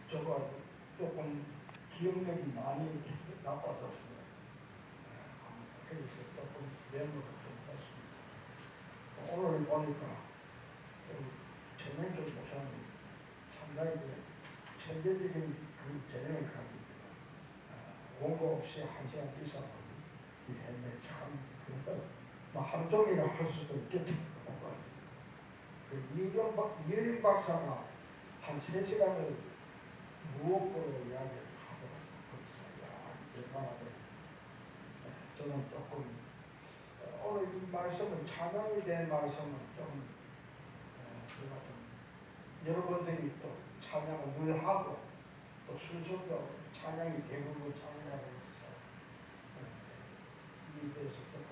저거 조금 기억력이 많이 나빠졌어요. 그래서 조금 메모를 좀 했습니다. 오늘 보니까 최명철 목사님 상당히 천재적인 그 재능을 가지고 원고 없이 1시간 이상을 했는데 참 하루 종일 할 수도 있겠다고 봤습니다. 이혜림 박사가 한 3시간을 무엇보로 이야기를 하더라고요. 그래서 대단하네. 저는 조금 오늘 이 말씀은 찬양에 대한 말씀은 좀 제가 좀 여러분들이 또 찬양을 늘 하고 또 순서도 찬양이 대부분 찬양을 해서 이에 대해서 조금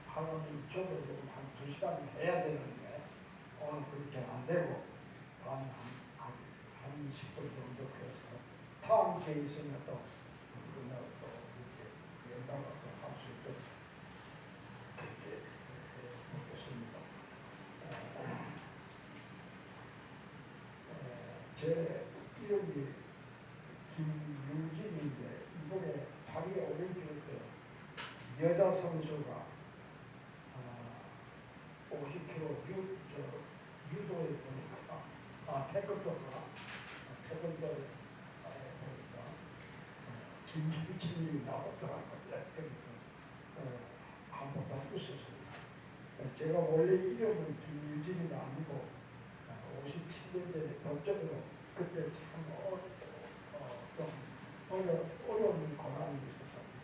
하나님 저도 조금 한 2시간 해야 되는데 오늘 그렇게 안 되고 한 20분 정도 해서 다음 주에 있으면 또 그날 또 이렇게 연달아서 할 수 있도록 그렇게 해보겠습니다. 제 이름이 김윤진인데 이번에 파리 올림픽 때 여자 선수가 50kg 유도에 보니까 태권도가 보니까 김윤진이 나왔더라고요. 그래서 한번 더 웃었습니다. 제가 원래 이름은 김윤진이가 아니고 57년 전에 법적으로 그때 참 좀 어려운 고난이 있었거든요.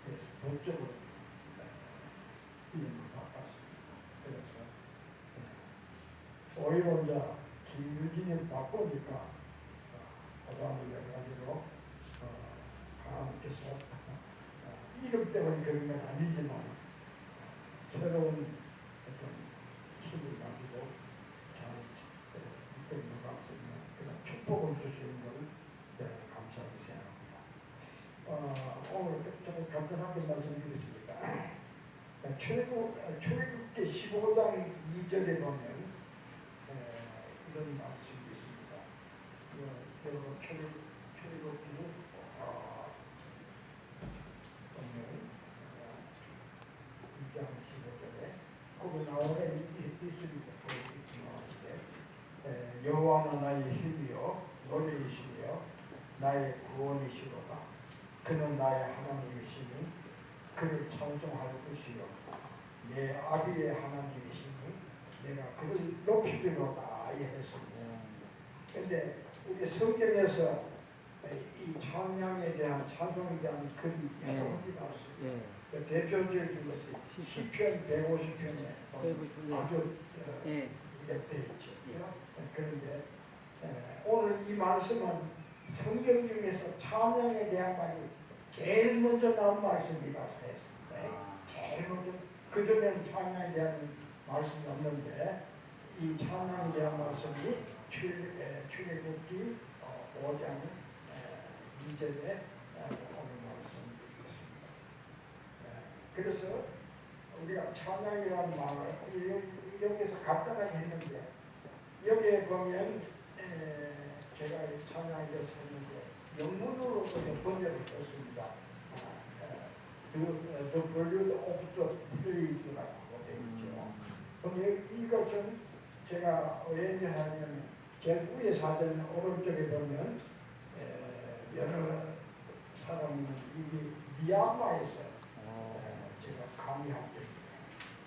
그래서 법적으로 이름을 바꿨습니다. 그래서 오히려 이제 김유진을 바꾸니까 고난이 여러가지고 하나님께서 이름 때문에 그런 건 아니지만 새로운 어떤 힘을 가지고 잘 이끌어 갈 수 있는 그런 축복을 주시는 것을 감사하게 생각합니다. 오늘 조금 간단하게 말씀드리겠습니다. 출애굽기 15장 2절에 보면 이런 말씀이 있습니다. 여러분 출애굽기 보면 2장 15절에 거기 나오는 이 나오는데 여호와는 나의 힘이요 노래이시며 나의 구원이시로다. 그는 나의 하나님이시니 그를 찬송할 것이요 내 아비의 하나님이시니 내가 그를 높이리로다 했습니다. 그런데 우리 성경에서 이 찬양에 대한 찬송에 대한 글이 여러 개 나왔습니다. 대표적인 것이 시편 150편에 아주 옆에 있죠. 그런데 오늘 이 말씀은 성경 중에서 찬양에 대한 말이 제일 먼저 나온 말씀이라고 했습니다. 제일 먼저 그전에는 찬양에 대한 말씀이 없는데 이 찬양에 대한 말씀이 출애굽기 5장 2절에 오늘 말씀이 있습니다. 그래서 우리가 찬양이라는 말을 여기서 간단하게 했는데 여기에 보면 제가 찬양에 대해서 했는데 영문으로 번역을 했습니다. The Prelude of the Praise라고 되어 있죠. 그럼 이것은 제가 왜 하냐면 제일 위에 사전 오른쪽에 보면 여러 사람은 이게 미얀마에서 제가 강의한 때입니다.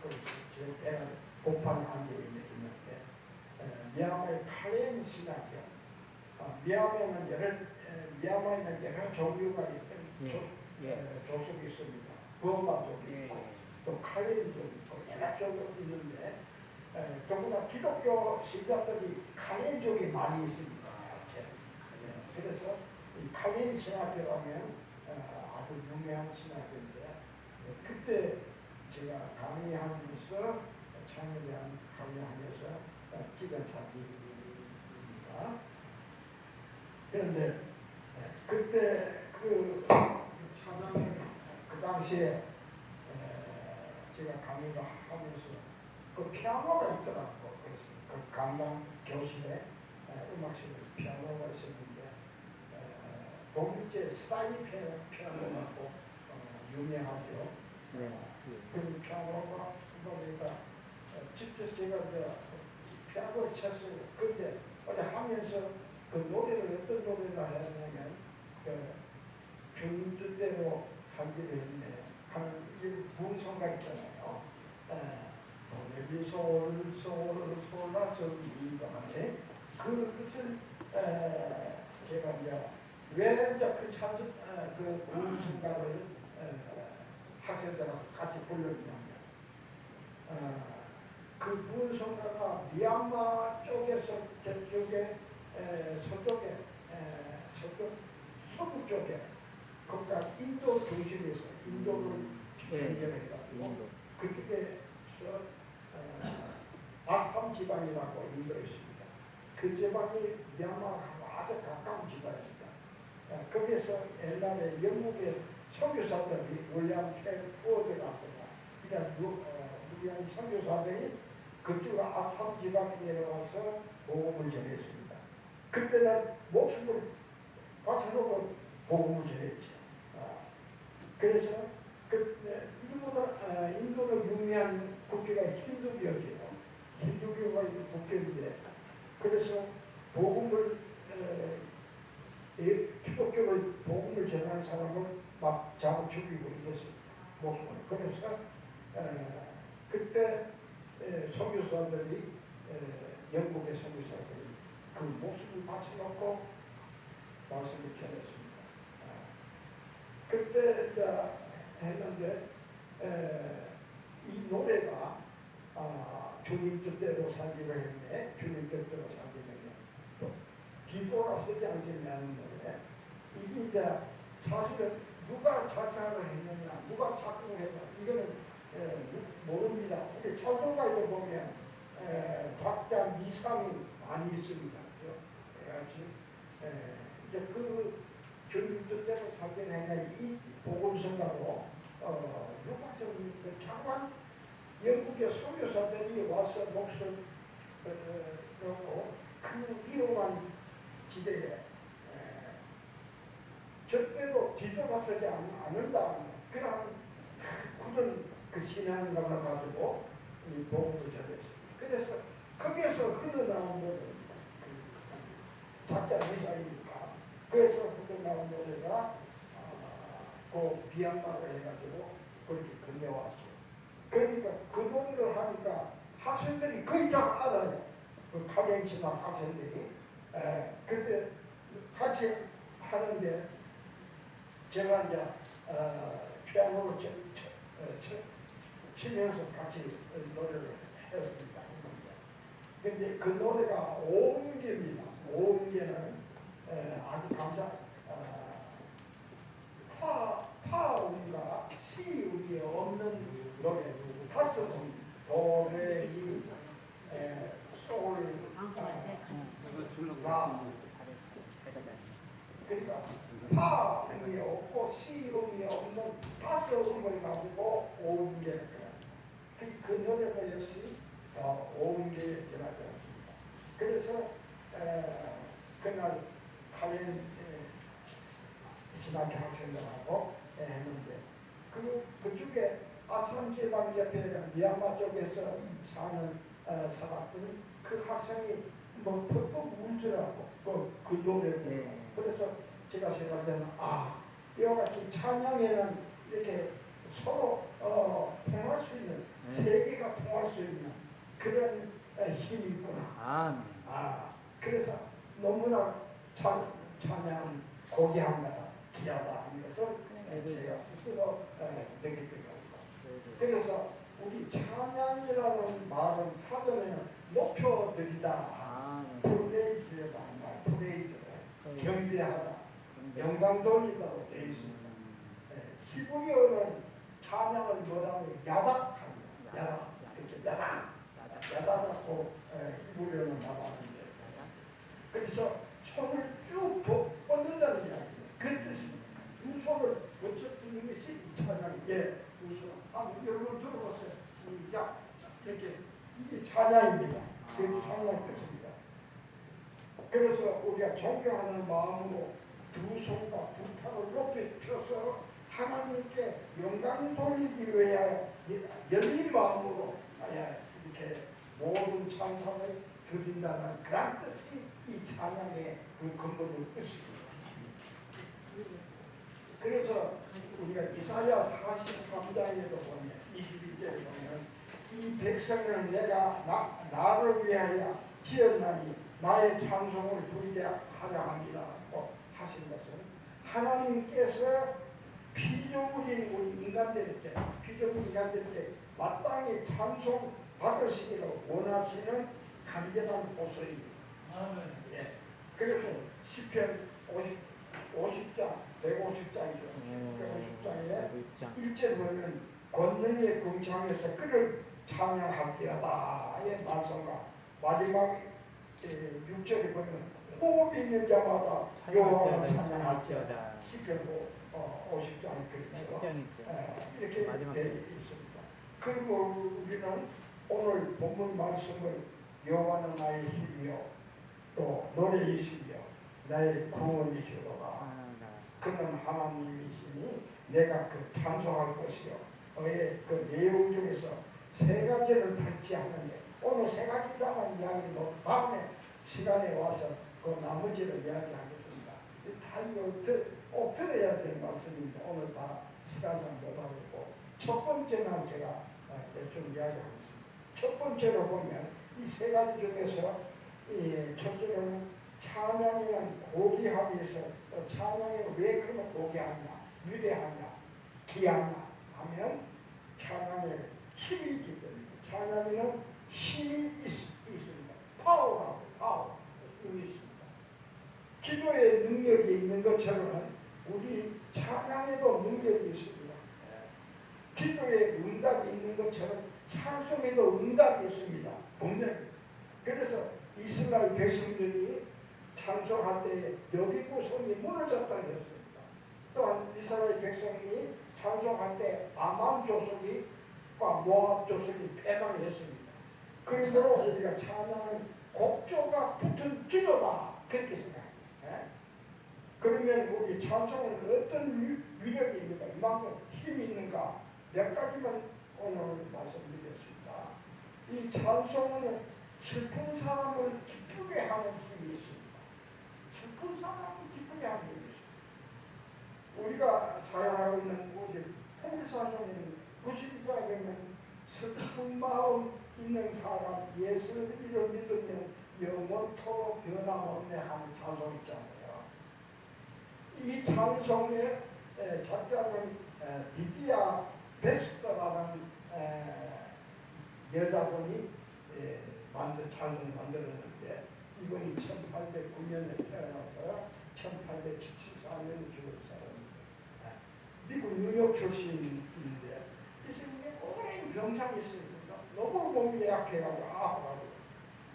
그래서 제 배가 고판에 앉아 있는데 미얀마의 카렌 신학교 미얀마에는 여러 종류가 조속이 있습니다. 버마족이 있고 또 카렌족이 있고 여러 종족이 있는데 더구나 기독교 신자들이 카렌족이 많이 있습니다. 그래서 이 카렌 신학교라면 아주 유명한 신학교인데 그때 제가 강의하면서 창에 대한 강의하면서 찍은 사진입니다. 그런데 그때 그 찬양을 그 당시에 제가 강의를 하면서 그 피아노가 있더라고. 그래서 그 강당 교실에 음악실에 피아노가 있었는데 독일제 스타일 피아노라고 유명하죠. 그 피아노가 보니까 직접 제가 피아노를 쳤어요. 근데 어제 하면서 그 노래를 어떤 노래를 하냐면 주님뜻대로 살기로 했네 하는 이 부흥성가 있잖아요. 솔라 저기가 하네. 그것을 제가 이제 왜 이제 그 찬송 그 부흥성가를 학생들하고 같이 불렀냐면 그 부흥성가가 미얀마 쪽에서 저쪽에 서쪽에 서부 쪽에 거기가 인도 중심에서 인도를 연결해가지고 그쪽에서 아삼 지방이라고 인도에 있습니다. 그 지방이 미얀마하고 아주 가까운 지방입니다. 거기에서 옛날에 영국의 선교사들이 윌리엄 켈포드라거나 그냥 유리한 선교사들이 그쪽 아삼 지방에 내려와서 복음을 전했습니다. 그때는 목숨을 바쳐놓고 복음을 전했죠. 그래서 인도는 유명한 국교가 힌두교죠. 힌두교가 국교인데 그래서 복음을 기독교를 복음을 전하는 사람을 막 잡아 죽이고 이랬어요. 목숨을. 그래서 그때 선교사들이 영국의 선교사들이 그 목숨을 바쳐놓고 말씀을 전했습니다. 그때 했는데 이 노래가 주님 뜻대로 살기로 했네. 주님 뜻대로 살기로 했네. 또 뒤돌아서지 않겠냐 하는 노래. 이게 이제 사실은 누가 작사를 했느냐, 누가 작곡을 했느냐 이거는 모릅니다. 우리 찬송가에도 보면 작자 미상이 많이 있습니다. 그래가지고 이제 그 주님 뜻대로 살기로 했네. 이 복음성가로 누가 좀 장관 영국의 선교사들이 와서 목숨 놓고 그 위험한 지대에 절대로 뒤돌아서지 않는다. 그런 굳은 그 신앙감을 가지고 이 복음을 전했습니다. 그래서 거기에서 흘러나온 노래입니다. 작자 미사이니까. 그래서 흘러나온 노래가 그 비양마로 해가지고 그렇게 건네왔죠. 그러니까 그 노래를 하니까 학생들이 거의 다 알아요. 그 카렌시나 학생들이. 그때 같이 하는데 제가 이제 피아노를 치면서 같이 노래를 했습니다. 근데 그 노래가 오음계입니다. 오음계는 아주 파음과 시음이 없는 노래, 다섯 음, 도, 레, 미, 솔, 라. 그러니까 파음이 없고 시음이 없는 다섯 음을 가지고 오음계를 그 노래가 역시 오음계에 들어가지 않습니다. 그래서 그날 칼렌 신학교 학생들하고 했는데 그쪽에 아산 지방 옆에 미얀마 쪽에서 사는 사람들은 그 학생이 뭐 퍽퍽 울더라고 그 노래를 보고. 그래서 제가 생각할 때는 이와 같이 찬양에는 이렇게 서로 통할 수 있는 세계가 통할 수 있는 그런 힘이 있구나. 그래서 너무나 찬양 고귀한 거다, 귀하다 하는 것을 제가 스스로 느끼게 됩니다. 그래서 우리 찬양이라는 말은 사전에는 높여드리다, 프레이즈다, 프레이즈, 경배하다, 영광 돌리다로 되어 있습니다. 히브리어는 찬양을 뭐라고 야닥합니다. 야닥, 그래서 야닥하고 히브리어는 말하는데, 그래서 손을 쭉 뻗는다는 이야기예요. 그 뜻입니다. 두 손을 어쨌든 것이 찬양이 두 손. 여러분 들어보세요. 이렇게 이게 찬양입니다. 그 찬양의 뜻입니다. 그래서 우리가 존경하는 마음으로 두 손과 두 팔을 높이 펴서 하나님께 영광 돌리기 위하여 열린 마음으로 이렇게 모든 찬송을 드린다는 그런 뜻이 이 찬양의 그 근본을 뜻입니다. 그래서 우리가 이사야 43장에도 보면 21절에 보면 이 백성을 내가 나를 위하여 지었나니 나의 찬송을 부르게 하려 함이라고 하신 것은 하나님께서 피조물인 우리 인간들에게 마땅히 찬송 받으시기를 원하시는 간절한 호소입니다. 예. 그래서 시편 50장 150장이죠. 150장에 1절 보면 권능의 궁창에서 그를 찬양할지어다의 말씀과 마지막 6절에 보면 호흡 있는 자마다 여호와를 찬양할지어다. 시편 50장이 그렇죠. 이렇게 되어 있습니다. 그리고 우리는 오늘 본문 말씀을 여호와는 나의 힘이요 또 노래이시며 나의 구원이시로다. 그는 하나님이시니 내가 그 찬송할 것이요. 그 내용 중에서 세 가지를 발치하는데 오늘 세 가지다만 이야기로 다음에 시간에 와서 그 나머지를 이야기하겠습니다. 다 이거 꼭 들어야 될 말씀입니다. 오늘 다 시간상 못하겠고 첫 번째는 제가 대충 이야기하겠습니다. 첫 번째로 보면 이 세 가지 중에서 첫째로는 찬양이란 고귀함이 있어. 찬양이 왜 그러면 고귀하냐, 위대하냐, 귀하냐 하면 찬양에 힘이 있기 때문에 찬양에는 힘이 있습니다. 파워라고 힘이 있습니다. 기도에 능력이 있는 것처럼 우리 찬양에도 능력이 있습니다. 기도에 응답이 있는 것처럼 찬송에도 응답이 있습니다. 분명히. 그래서 이스라엘 백성들이 찬송할 때 여리고 성이 무너졌다고 했습니다. 또한 이스라엘 백성이 찬송할 때 아만 조속과 모압 조속이 패망했습니다. 그러므로 우리가 찬양은 곡조가 붙은 기도다 그렇게 생각합니다. 그러면 우리 찬송은 어떤 위력이 있는가, 이만큼 힘이 있는가 몇 가지만 오늘 말씀드리겠습니다. 이 찬송은 슬픈 사람을 기쁘게 하는 힘이 있습니다. 슬픈 사람을 기쁘게 하는 힘이 있습니다. 우리가 사용하고 있는 통일사정에는 92장에 보면 슬픈 마음 있는 사람 예수를 믿으면 영원토록 변함없네 하는 찬송 있잖아요. 이 찬송의 작자는 리디아 베스터라는 여자분이 찬송을 만들었는데 이분이 1809년에 태어나서 1874년에 죽은 사람입니다. 미국 뉴욕 출신인데 이 사람이 오랜 병상이 있습니다. 너무 몸이 약해가지고 아파가지고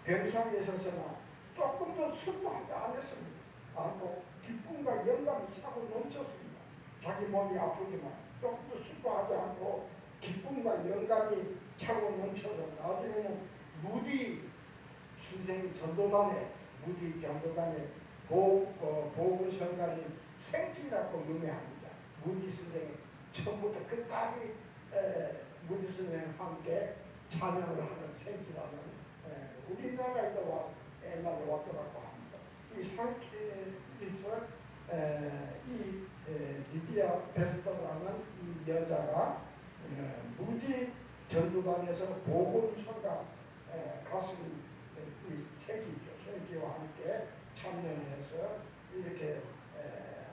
병상에 있어서나 조금도 슬퍼하지 않았습니다. 않고 기쁨과 영감이 차고 넘쳤습니다. 자기 몸이 아프지만 조금도 슬퍼하지 않고 기쁨과 영감이 차고 넘쳐서 나중에는 무디 선생님 전도단의 보건성가인 생기라고 유명합니다. 무디 선생님 처음부터 끝까지 무디 선생님과 함께 찬양을 하는 생기라는 우리나라에도 옛날에 왔더라고 합니다. 이 상태에서 이 리디아 베스터라는 이 여자가 무디 전도단에서 복음서가 가슴 이 생기와 함께 참여해서 이렇게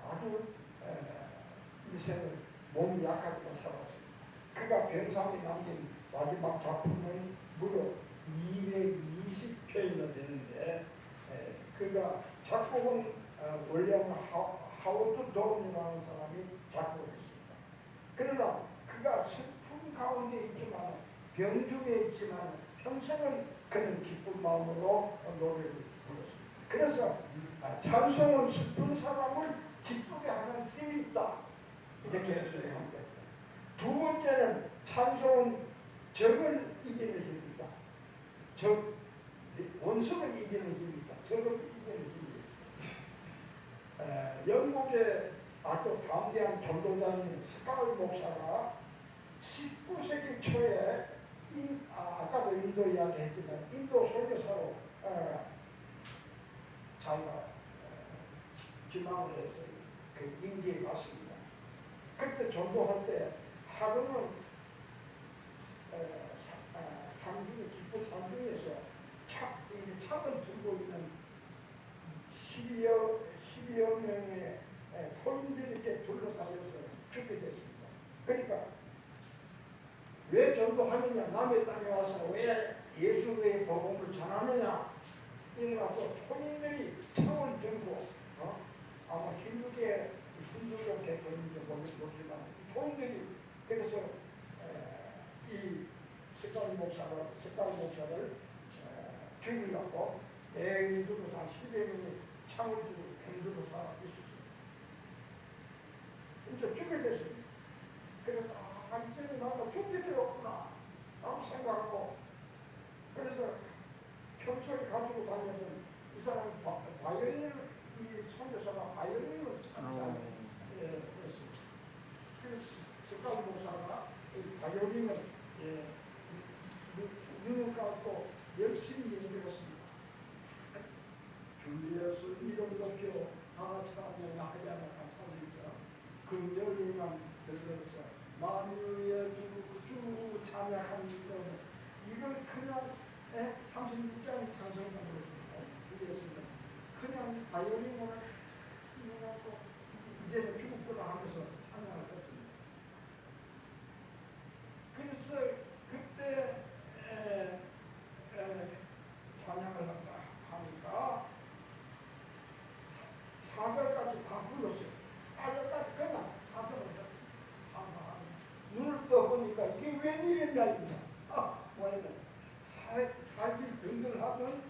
아주 인생을 몸이 약하지만 살았습니다. 그가 병상에 남긴 마지막 작품은 무려 220편이나 되는데 그가 작곡은 원래는 하워드 돈이라는 사람이 작곡했습니다. 그러나 그가 슬픔 가운데 있지만 병중에 있지만 평생은 그는 기쁜 마음으로 노래를 불렀습니다. 그래서 찬송은 슬픈 사람을 기쁘게 하는 힘이 있다 이렇게 해석을 합니다. 두 번째는 찬송은 적을 이기는 힘이다. 적 원수를 이기는 힘이 있다. 적을 이기는 힘이 있다. 영국의 아주 담대한 전도자인 스칼 목사가 19세기 초에 아까도 인도 이야기 했지만 인도 설교사로 자기가 지망을 해서 그 인지에 갔습니다. 그때 전도할 때 하루는 상중에 기쁜 상중에서 창을 들고 있는 12여 명의 토인들이 이렇게 둘러싸여서 죽게 됐습니다. 그러니까 왜 전도하느냐, 남의 땅에 와서 왜 예수의 복음을 전하느냐, 이래가지고 토인들이 창을 들고 아마 힘들게 됐는지 모르지만 토인들이 그래서 이 스칼 목사를 죽이려고 앵두로서 한 10여 명이 창을 들고 앵두로서 있었습니다. 이제 죽게 됐습니다. 그래서 이제는 나가 죽게 되었구나 라고 생각하고, 그래서 평소에 가지고 다니던 이 사람이 이 선교사가 바이올린을 참 잘했습니다. 그래서 스칼 목사가 이 바이올린을 눈을 감고 열심히 연주했습니다. 주예수 이름 높여 다 찬양하야나 찬양이죠. 그 열림만 들려서 만유의 주 찬양합니다. 이걸 그냥 36장의 찬송가로 드렸습니다. 그냥 바이올린으로 해갖고 이제는 죽었구나 하면서 찬양을 했습니다. 그래서 그때 찬양을 하니까 4절까지 다 불렀어요. 4절까지 그냥 찬송을 했습니다. 눈을 떠보니까 이게 웬일이냐 이거야. 뭐냐, 살길 등등하던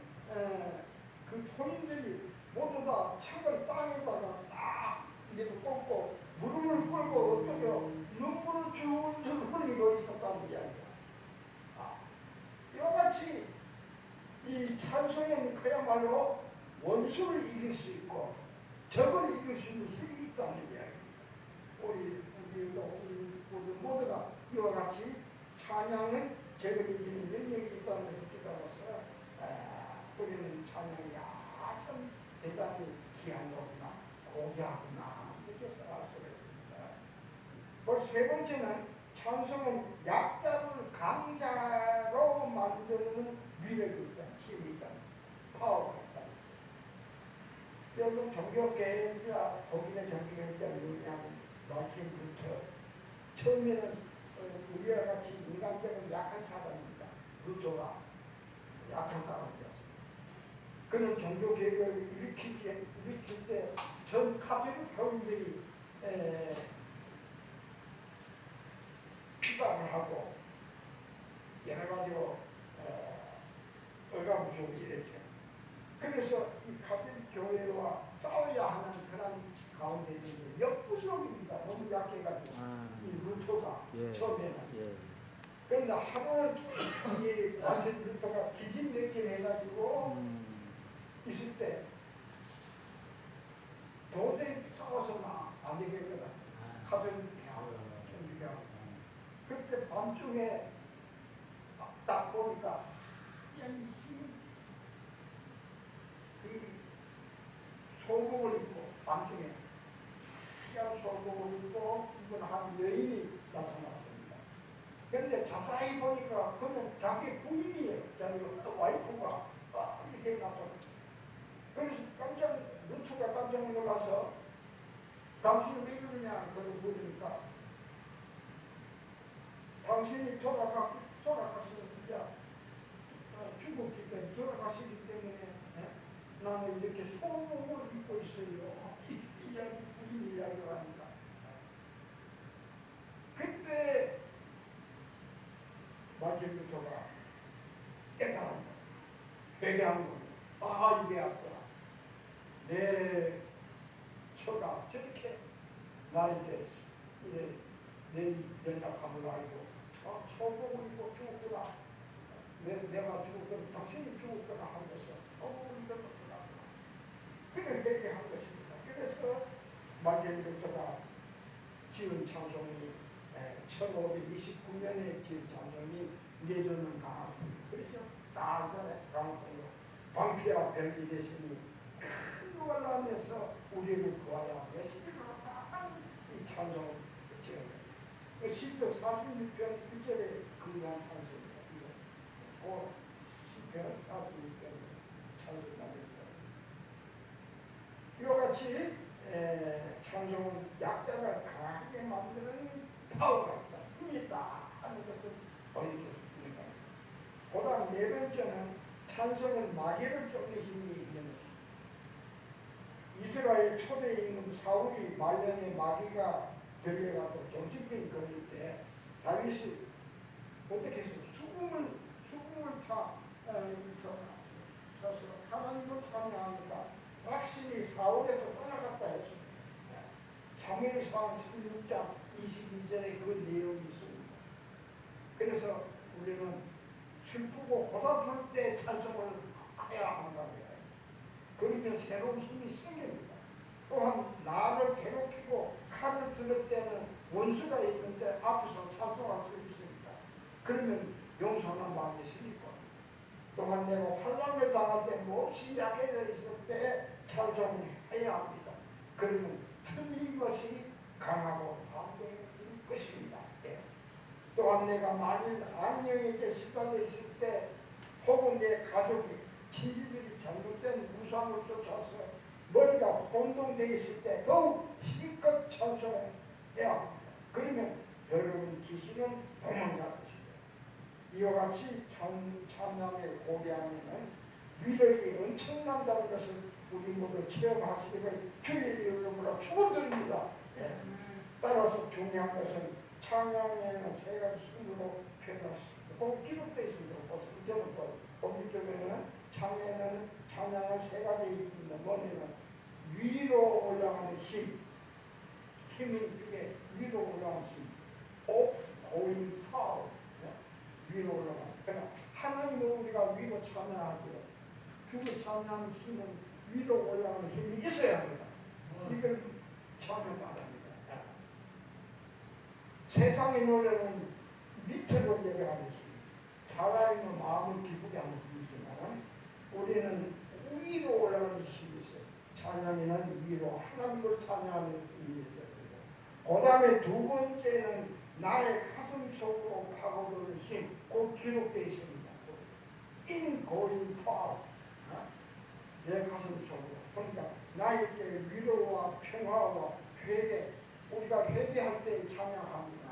그 토인들이 모두 다 창을 땅에다가 딱 이렇게 꽂고 무릎을 꿇고 어떻게 눈물을 줄줄 흘리고 있었다는 이야기야. 이와 같이 이 찬송은 그야말로 원수를 이길 수 있고 적을 이길 수 있는 힘이 있다는 이야기입니다. 우리 모두가 이와 같이 찬양은 적을 이기는 능력이 있다는 것을 깨달아서 우리는 찬양이 참 대단히 귀한 거구나, 고귀하구나 이렇게 알 수가 있습니다. 그리고 세 번째는 찬송은 약자를 강자로 만드는 위력이 있다, 힘이 있다, 파워가 있다. 여러분 종교개혁자, 독일의 종교개혁자 유리한 마틴 루터, 처음에는 우리와 같이 인간적으로 약한 사람입니다. 루터가 약한 사람이었습니다. 그는 종교개혁을 일으킬 때 전 카톨릭 교인들이 피박을 하고 여러 가지로 얼가부족을 이랬죠. 그래서 이 카톨릭 교회와 싸워야 하는 그런 가운데 있는 역부족입니다. 너무 약해가지고 이 루터가 처음에는. 그런데 하루는 이 완전 루터가 기진맥진 해가지고 있을 때 도저히 싸워서는 안 되겠거든. 카톨릭 교회하고 천주교하고. 그때 밤중에 딱 보니까 소복을 입고 밤중에 하얀 소복을 입고 이건 한 여인이 나타났습니다. 그런데 자세히 보니까 그는 자기 부인이에요. 자기 와이프가 이렇게 나타났어요. 그래서 루트가 깜짝 놀라서 당신이 왜 그러냐 그걸 물으니까 당신이 돌아가시는 중국기 때문에 돌아가시기 때문에 나는 이렇게 소복을 입고 있어요. 이 이야기를 합니다. 그때 마틴 루터가 깨달았다. 회개한 겁니다. 이게 아프다. 내 처가 저렇게 나에게 내 연약함을 알고 소복을 입고 죽었구나. 내가 죽을 거나 당신이 죽을 거나 하면서 우리가 어떡하구나. 그래 얘기한 것입니다. 그래서 마지막부터가 지은 찬송이 1529년에 지은 찬송이 내주는 강화성. 그래서 나한테 강화성이요. 방피와 벽이 되시니 큰 원람에서 우리를 구하여 메시지로 이 찬송을 지은 거예요. 시편 46편 1절에 그러한 찬송입니다. 이거 시편 46편 찬송이라고 했어요. 이와 같이 찬송은 약자를 강하게 만드는 파워가 있다, 힘이 있다 하는 것을 보여줍니다. 그 다음 네 번째는 찬송은 마귀를 쫓는 힘이 있는 것입니다. 이스라엘 초대 임금 사울이 말년에 마귀가 들려가지고 정신병이 걸릴 때 다윗이 어떻게 해서 수궁을 타서 하나님을 찬양하니까 확실히 사울에서 떠나갔다 했습니다. 사무엘상 16장 22절에 그 내용이 있습니다. 그래서 우리는 슬프고 고달플 때 찬송을 해야 한다고요. 그러면 새로운 힘이 생깁니다. 또한 나를 괴롭히고 칼을 들을 때는 원수가 있는데 앞에서 찬송할 수 있습니다. 그러면 용서하는 마음이 생길 겁니다. 또한 내가 환난을 당할 때 몹시 약해져 있을 때 찬송을 해야 합니다. 그러면 틀림없이 강하고 담대해질 것입니다. 또한 내가 만일 악령에게 시달려 있을 때 혹은 내 가족이 친지들이 잘못된 우상을 쫓아서 머리가 혼동되어 있을 때 더욱 힘껏 찬송해야 합니다. 그러면 여러분 귀신은 도망갈 것입니다. 이와 같이 찬양에 고대하면 위력이 엄청난다는 것을 우리 모두 체험하시기를 주의 이름으로 축원드립니다. 따라서 중요한 것은 찬양에는 세 가지 힘으로 표현할 수 있습니다. 꼭 기록되어 있습니다. 이제는 보기 때문에 찬양은 세 가지 있습니다. 뭐냐면 위로 올라가는 힘, 힘인 중에 위로 올라가는 힘, up, going, forward, 위로 올라가는. 그러나 하나님을 우리가 위로 찬양하고요. 주로 찬양하는 힘은 위로 올라가는 힘이 있어야 합니다. 이걸 전혀 말합니다. 세상의 노래는 밑으로 내려가는 힘, 사람의 마음을 기쁘게 하는 힘이지만 우리는 위로 올라가는 힘이 있어요. 찬양에는 위로 하나님을 찬양하는 힘이 있어요. 그 다음에 두 번째는 나의 가슴 속으로 파고드는 힘, 꼭 기록되어 있습니다. In going forward, 내 가슴 속으로. 그러니까 나에게 위로와 평화와 회개, 우리가 회개할 때 찬양합니다.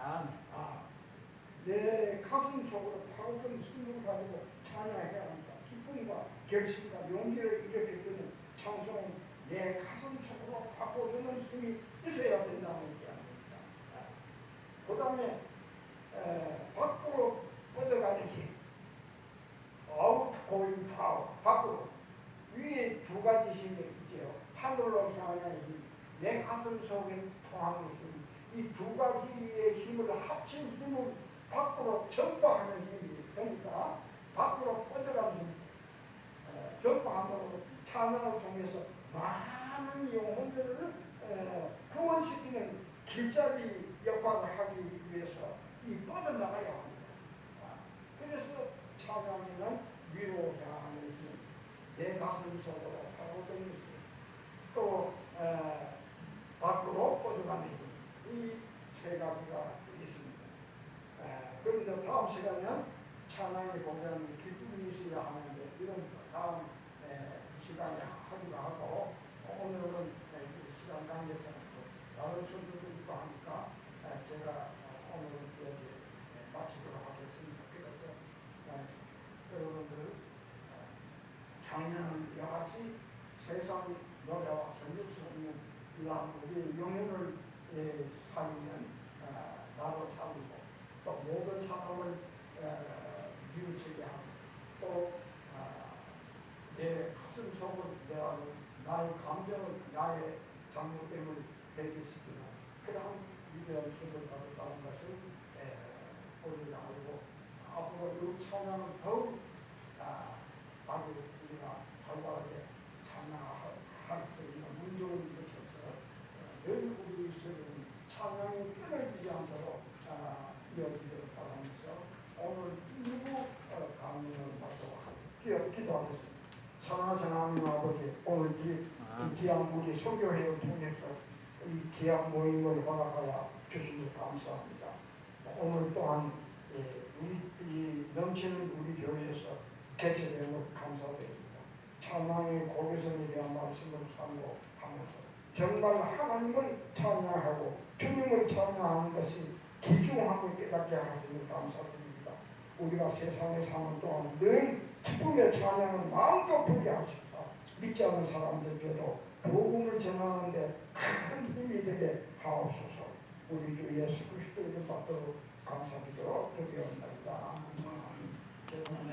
내 가슴 속으로 파고드는 힘을 가지고 찬양해야 합니다. 기쁨과 결심과 용기를 일으켜주는 찬송은 내 가슴 속으로 파고드는 힘이 있어야 된다는 얘기합니다. 그 다음에 밖으로 뻗어가는 힘, outgoing power, 밖으로. 위에 두 가지 힘이 있죠. 하늘로 향하는 힘, 내 가슴 속에 통하는 힘. 이 두 가지의 힘을 합친 힘을 밖으로 전파하는 힘이, 그러니까 밖으로 뻗어가는 힘, 전파함으로 찬양을 통해서 많은 영혼들을 구원시키는 길잡이 역할을 하기 위해서 이 뻗어나가야 합니다. 그래서 찬양에는 위로 향하는 힘, 내 가슴 속으로 파고드는 힘, 또 밖으로 뻗어가는 힘, 이 세 가지가 있습니다. 그런데 다음 시간에는 찬양에 보면 기쁨이 있어야 하는데 이런 다음 시간에 하기로 하고, 오늘은 시간 관계상 다른 선수도 있고 하니까 제가 오늘은 여기 마치도록 하겠습니다. 그래서 여러분들 작년은 여같이 세상 노래와 견딜 수 없는 이러한 우리 영혼을 살리면 나도 살리고 또 모든 사람을 뉘우치게 하고 또 내 가슴 속을 내하고 나의 감정을 나의 장로됨을 배제시키는 그런 위대한 힘을 가졌다는 것을 우리가 알고 앞으로 이 찬양을 더욱 아주 우리가 활발하게 찬양할 수 있는 운동을 일으켜서 늘 우리 입술은 찬양이 끊어지지 않도록 이어지기를 바라면서 오늘 일부 강연을 마치도록 기도하겠습니다. 선하신 하나님 아버지, 오늘 이 귀한 우리 설교회를 통해서 이 귀한 모임을 허락하여 주시니 감사합니다. 오늘 또한 우리 넘치는 우리 교회에서 개최되는 것 감사드립니다. 찬양의 고개성에 대한 말씀을 상고하면서 정말 하나님을 찬양하고 주님을 찬양하는 것이 귀중함을 깨닫게 하시니 감사드립니다. 우리가 세상에 사는 동안 늘 기쁨의 찬양을 마음껏 부르게 하셔서 믿지 않는 사람들께도 복음을 전하는데 큰 힘이 되게 하옵소서. 우리 주 예수 그리스도 이름 받도록 감사드리도록 드리옵나이다.